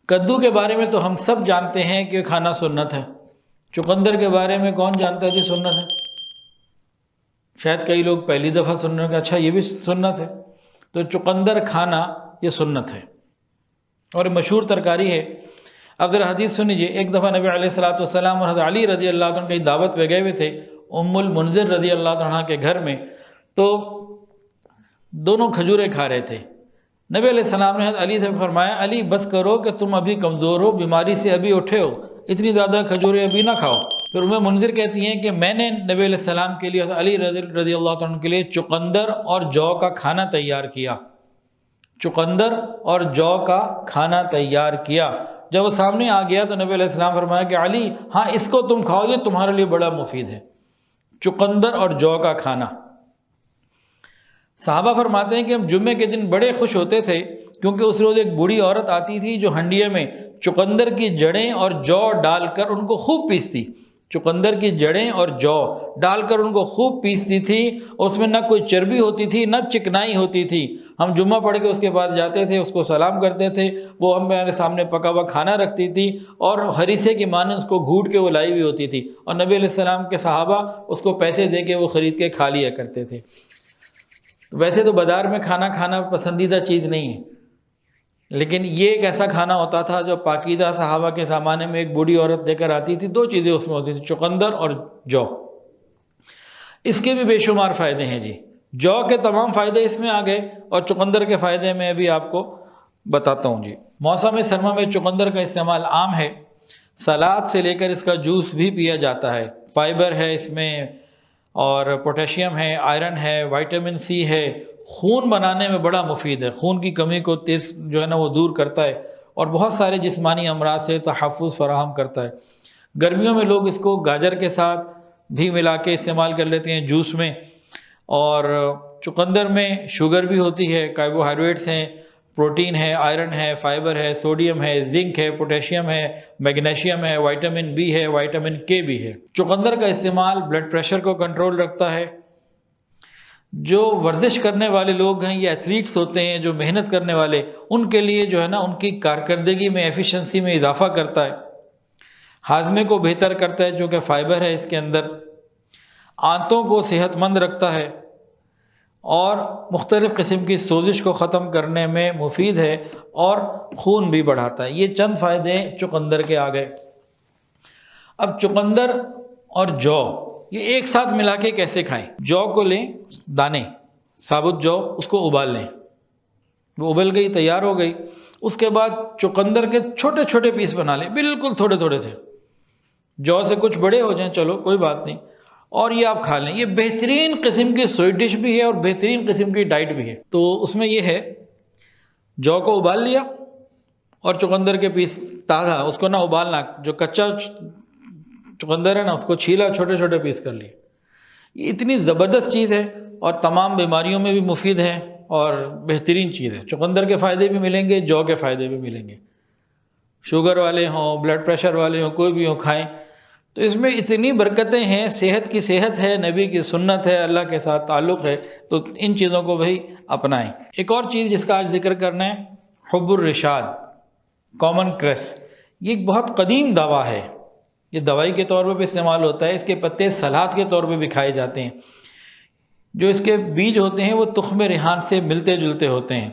کدو کے بارے میں تو ہم سب جانتے ہیں کہ کھانا سنت ہے، چقندر کے بارے میں کون جانتا ہے جی سنت ہے؟ شاید کئی لوگ پہلی دفعہ سن رہے ہیں کہ اچھا یہ بھی سنت ہے۔ تو چقندر کھانا یہ سنت ہے اور مشہور ترکاری ہے۔ اب ذرا حدیث سن لیجیے، ایک دفعہ نبی علیہ الصلوۃ والسلام اور حضرت علی رضی اللہ عنہ کی دعوت پہ گئے ہوئے تھے ام المنذر رضی اللہ عنہ کے گھر میں، تو دونوں کھجوریں کھا رہے تھے۔ نبی علیہ السلام نے حضرت علی سے فرمایا علی بس کرو کہ تم ابھی کمزور ہو، بیماری سے ابھی اٹھے ہو، اتنی زیادہ کھجوریں ابھی نہ کھاؤ۔ پھر ام منذر کہتی ہیں کہ میں نے نبی علیہ السلام کے لیے، حضرت علی رضی اللہ عنہ کے لیے چقندر اور جو کا کھانا تیار کیا، چقندر اور جو کا کھانا تیار کیا۔ جب وہ سامنے آ گیا تو نبی علیہ السلام فرمایا کہ علی ہاں اس کو تم کھاؤ، یہ تمہارے لیے بڑا مفید ہے، چقندر اور جو کا کھانا۔ صحابہ فرماتے ہیں کہ ہم جمعے کے دن بڑے خوش ہوتے تھے کیونکہ اس روز ایک بوڑھی عورت آتی تھی جو ہنڈیے میں چقندر کی جڑیں اور جو ڈال کر ان کو خوب پیستی، چقندر کی جڑیں اور جو ڈال کر ان کو خوب پیستی تھی، اس میں نہ کوئی چربی ہوتی تھی نہ چکنائی ہوتی تھی۔ ہم جمعہ پڑھ کے اس کے بعد جاتے تھے، اس کو سلام کرتے تھے، وہ ہمارے سامنے پکا ہوا کھانا رکھتی تھی اور ہریسے کی مانند اس کو گھوٹ کے وہ لائی ہوئی ہوتی تھی، اور نبی علیہ السلام کے صحابہ اس کو پیسے دے کے وہ خرید کے کھا لیا کرتے تھے۔ ویسے تو بازار میں کھانا کھانا پسندیدہ چیز نہیں ہے، لیکن یہ ایک ایسا کھانا ہوتا تھا جو پاکیزہ صحابہ کے زمانے میں ایک بوڑھی عورت دے کر آتی تھی، دو چیزیں اس میں ہوتی تھیں، چقندر اور جو۔ اس کے بھی بے شمار فائدے ہیں جی، جو کے تمام فائدے اس میں آ گئے اور چقندر کے فائدے میں ابھی آپ کو بتاتا ہوں جی۔ موسم سرما میں چقندر کا استعمال عام ہے، سلاد سے لے کر اس کا جوس بھی پیا جاتا ہے، فائبر ہے اس میں اور پوٹیشیم ہے، آئرن ہے، وائٹامن سی ہے، خون بنانے میں بڑا مفید ہے، خون کی کمی کو تیز جو ہے نا وہ دور کرتا ہے اور بہت سارے جسمانی امراض سے تحفظ فراہم کرتا ہے۔ گرمیوں میں لوگ اس کو گاجر کے ساتھ بھی ملا کے استعمال کر لیتے ہیں جوس میں، اور چقندر میں شوگر بھی ہوتی ہے، کاربوہائیڈریٹس ہیں، پروٹین ہے، آئرن ہے، فائبر ہے، سوڈیم ہے، زنک ہے، پوٹیشیم ہے، میگنیشیم ہے، وائٹامن بی ہے، وائٹامن کے بھی ہے۔ چقندر کا استعمال بلڈ پریشر کو کنٹرول رکھتا ہے۔ جو ورزش کرنے والے لوگ ہیں یا ایتھلیٹس ہوتے ہیں جو محنت کرنے والے، ان کے لیے جو ہے نا ان کی کارکردگی میں، ایفیشنسی میں اضافہ کرتا ہے، ہاضمے کو بہتر کرتا ہے جو کہ فائبر ہے اس کے اندر، آنتوں کو صحت مند رکھتا ہے اور مختلف قسم کی سوزش کو ختم کرنے میں مفید ہے اور خون بھی بڑھاتا ہے۔ یہ چند فائدے چقندر کے آ گئے۔ اب چقندر اور جو یہ ایک ساتھ ملا کے کیسے کھائیں؟ جو کو لیں، دانے ثابت جو، اس کو ابال لیں، وہ ابل گئی، تیار ہو گئی۔ اس کے بعد چقندر کے چھوٹے چھوٹے پیس بنا لیں، بالکل تھوڑے تھوڑے سے، جو سے کچھ بڑے ہو جائیں چلو کوئی بات نہیں، اور یہ آپ کھا لیں۔ یہ بہترین قسم کی سویٹ ڈش بھی ہے اور بہترین قسم کی ڈائٹ بھی ہے۔ تو اس میں یہ ہے، جو کو ابال لیا اور چقندر کے پیس تازہ، اس کو نہ ابالنا، جو کچا چقندر ہے نا اس کو چھیلا، چھوٹے چھوٹے پیس کر لیے۔ یہ اتنی زبردست چیز ہے اور تمام بیماریوں میں بھی مفید ہے اور بہترین چیز ہے۔ چقندر کے فائدے بھی ملیں گے، جو کے فائدے بھی ملیں گے، شوگر والے ہوں، بلڈ پریشر والے ہوں، کوئی بھی ہوں کھائیں۔ تو اس میں اتنی برکتیں ہیں، صحت کی صحت ہے، نبی کی سنت ہے، اللہ کے ساتھ تعلق ہے، تو ان چیزوں کو بھائی اپنائیں۔ ایک اور چیز جس کا آج ذکر کرنا ہے، حب الرشاد، کامن کریس۔ یہ ایک بہت قدیم دوا ہے، یہ دوائی کے طور پہ بھی استعمال ہوتا ہے، اس کے پتے سلاد کے طور پہ بھی کھائے جاتے ہیں۔ جو اس کے بیج ہوتے ہیں وہ تخم ریحان سے ملتے جلتے ہوتے ہیں۔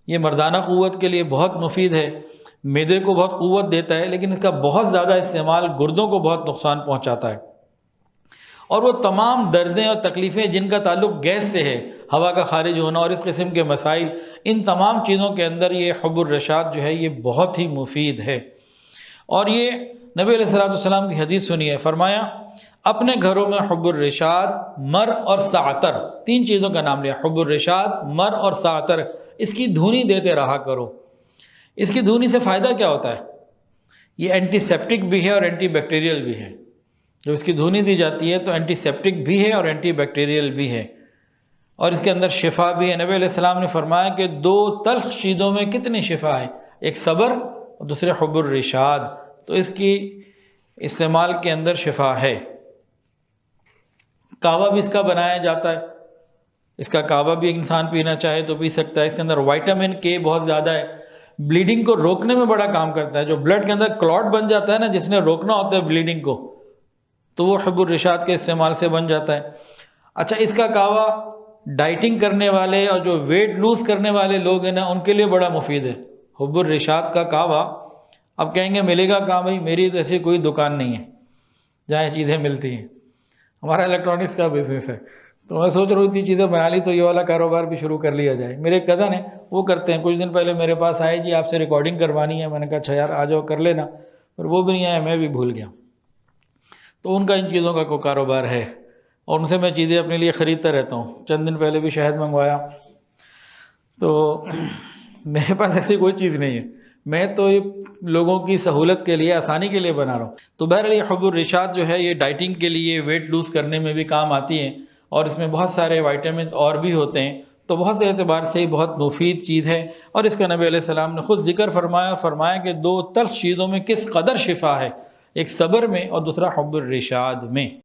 یہ مردانہ قوت کے لیے بہت مفید ہے، معدے کو بہت قوت دیتا ہے، لیکن اس کا بہت زیادہ استعمال گردوں کو بہت نقصان پہنچاتا ہے، اور وہ تمام دردیں اور تکلیفیں جن کا تعلق گیس سے ہے، ہوا کا خارج ہونا اور اس قسم کے مسائل، ان تمام چیزوں کے اندر یہ حب الرشاد جو ہے یہ بہت ہی مفید ہے۔ اور یہ نبی علیہ السلام کی حدیث سنی ہے، فرمایا اپنے گھروں میں حب الرشاد، مر اور سعتر، تین چیزوں کا نام لیا، حب الرشاد، مر اور سعتر، اس کی دھونی دیتے رہا کرو۔ اس کی دھونی سے فائدہ کیا ہوتا ہے؟ یہ اینٹی سیپٹک بھی ہے اور اینٹی بیکٹیریل بھی ہے۔ جب اس کی دھونی دی جاتی ہے تو اینٹی سیپٹک بھی ہے اور اینٹی بیکٹیریل بھی ہے، اور اس کے اندر شفا بھی ہے۔ نبی علیہ السلام نے فرمایا کہ دو تلخ چیزوں میں کتنی شفا ہے، ایک صبر اور دوسرے حب الرشاد، تو اس کی استعمال کے اندر شفا ہے۔ کعوہ بھی اس کا بنایا جاتا ہے، اس کا کعوہ بھی انسان پینا چاہے تو پی سکتا ہے، اس کے اندر وائٹامن کے بہت زیادہ ہے۔ بلیڈنگ کو روکنے میں بڑا کام کرتا ہے. جو بلڈ کے اندر کلاٹ بن جاتا ہے نا، جس نے روکنا ہوتا ہے بلیڈنگ کو، تو وہ حب الرشاد کے استعمال سے بن جاتا ہے. اچھا، اس کا کعوہ ڈائٹنگ کرنے والے اور جو ویٹ لوز کرنے والے لوگ ہیں نا، ان کے لیے بڑا مفید ہے حب الرشاد کا کعوہ. اب کہیں گے ملے گا کہاں بھائی؟ میری تو ایسی کوئی دکان نہیں ہے جہاں یہ چیزیں ملتی ہیں. ہمارا الیکٹرانکس کا بزنس ہے، تو میں سوچ رہا ہوں اتنی چیزیں بنا لی تو یہ والا کاروبار بھی شروع کر لیا جائے. میرے کزن ہیں، وہ کرتے ہیں. کچھ دن پہلے میرے پاس آئے، جی آپ سے ریکارڈنگ کروانی ہے. میں نے کہا اچھا یار آ جاؤ کر لینا، پر وہ بھی نہیں آیا، میں بھی بھول گیا. تو ان کا ان چیزوں کا کوئی کاروبار ہے، اور ان سے میں چیزیں اپنے لیے خریدتا رہتا ہوں. چند دن پہلے بھی شہد منگوایا. تو میرے پاس ایسی کوئی چیز نہیں ہے، میں تو یہ لوگوں کی سہولت کے لیے، آسانی کے لیے بنا رہا ہوں. تو بہرحال یہ حب الرشاد جو ہے یہ ڈائٹنگ کے لیے، ویٹ لوز کرنے میں بھی کام آتی ہے، اور اس میں بہت سارے وائٹامنز اور بھی ہوتے ہیں. تو بہت سے اعتبار سے ہی بہت مفید چیز ہے. اور اس کا نبی علیہ السلام نے خود ذکر فرمایا کہ دو تلخ چیزوں میں کس قدر شفا ہے، ایک صبر میں اور دوسرا حب الرشاد میں.